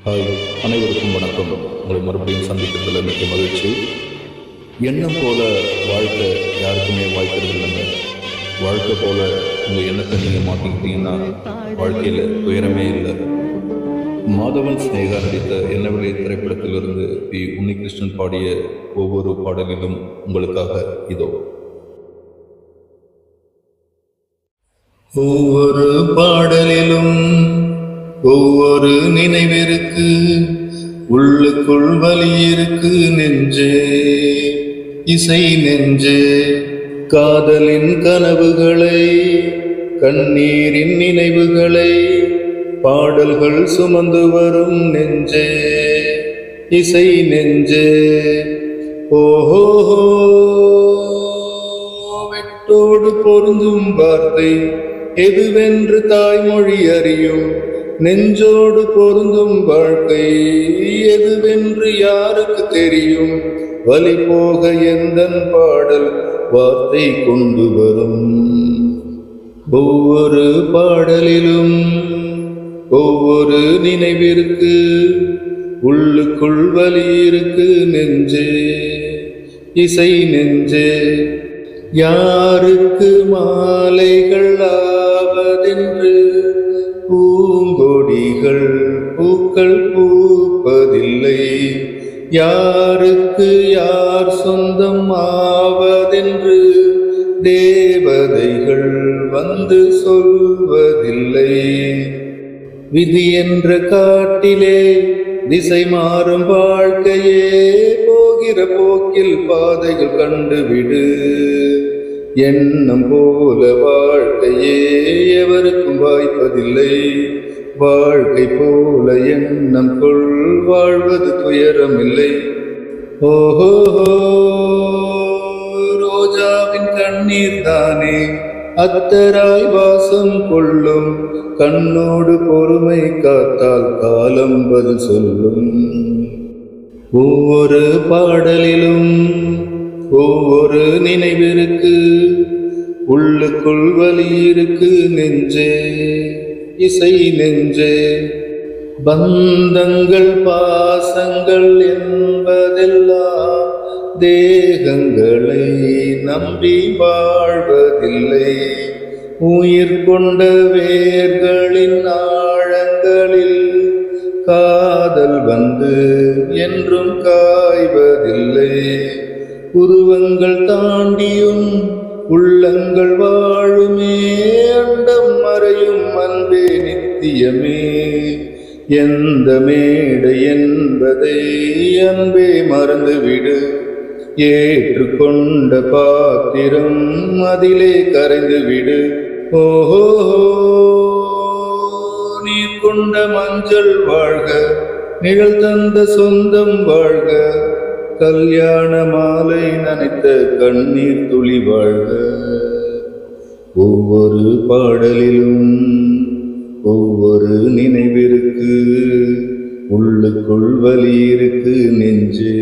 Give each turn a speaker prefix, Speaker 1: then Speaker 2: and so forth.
Speaker 1: Hi, அனைவருக்கும் வணக்கம். உங்களை மறுபடியும் சந்திக்கிறதுல மிக்க மகிழ்ச்சி. எண்ணம் போல வாழ்க்கை யாருக்குமே வாய்க்கிறது இல்லைங்க. வாழ்க்கை போல உங்கள் எண்ணத்தை நீங்கள் மாற்றிக்கிட்டீங்கன்னா வாழ்க்கையில் துயரமே இல்லை. மாதவன் ஸ்னேகா நடித்த என்னவெளி திரைப்படத்திலிருந்து பி உன்னிகிருஷ்ணன் பாடிய ஒவ்வொரு பாடலிலும் உங்களுக்காக இதோ.
Speaker 2: ஒவ்வொரு பாடலிலும் ஒவ்வொரு நினைவிற்கு, உள்ளுக்குள் வலி இருக்கு நெஞ்சே, இசை நெஞ்சே. காதலின் கனவுகளை, கண்ணீரின் நினைவுகளை பாடல்கள் சுமந்து வரும் நெஞ்சே, இசை நெஞ்சே. ஓஹோ, வெட்டோடு பொருந்தும் வார்த்தை எதுவென்று தாய்மொழி அறியும், நெஞ்சோடு பொருந்தும் வாழ்க்கை எதுவென்று யாருக்கு தெரியும். வலி போக எந்தன் பாடல் வார்த்தை கொண்டு வரும். ஒவ்வொரு பாடலிலும் ஒவ்வொரு நினைவிற்கு, உள்ளுக்குள் வலி இருக்கு நெஞ்சே, இசை நெஞ்சே. யாருக்கு மாலைகள் ஆவதென்று பூங்கொடிகள் பூக்கள் பூப்பதில்லை. யாருக்கு யார் சொந்தம் ஆவதென்று தேவதைகள் வந்து சொல்வதில்லை. விதி என்ற காட்டிலே திசை மாறும் வாழ்க்கையே, போகிற போக்கில் பாதைகள் கண்டுவிடு. எண்ணம் போல வாழ்க்கையே எவருக்கும் வாய்ப்பதில்லை. வாழ்க்கை போல எண்ணம் கொள், வாழ்வது துயரம் இல்லை. ஓஹோ, ரோஜாவின் கண்ணீர் தானே அத்தராய் வாசம் கொள்ளும். கண்ணோடு பொறுமை காத்தால் காலம் பதில் சொல்லும். ஒவ்வொரு பாடலிலும் ஒவ்வொரு நினைவிற்கு, உள்ளுக்குள் வலி இருக்கு நெஞ்சே, இசை நெஞ்சே. பந்தங்கள் பாசங்கள் என்பதெல்லாம் தேகங்களை நம்பி வாழ்வதில்லை. உயிர் கொண்ட வேர்களின் ஆழங்களில் காதல் வந்து என்றும் காய்வதில்லை. உருவங்கள் தாண்டியும் உள்ளங்கள் வாழுமே, அண்டம் மறையும் அன்பே நித்தியமே. எந்த மேடை என்பதை அன்பே மறந்துவிடு. ஏற்றுக்கொண்ட பாத்திரம் அதிலே கரைந்துவிடு. ஓஹோ, நீர் கொண்ட மஞ்சள் வாழ்க, நிழல் தந்த சொந்தம் வாழ்க. கல்யாண மாலை நனைத்த கண்ணீர் துளி வாழ்க. ஒவ்வொரு பாடலிலும் ஒவ்வொரு நினைவிற்கு, உள்ளுக்குள் வலி இருக்கு நெஞ்சே,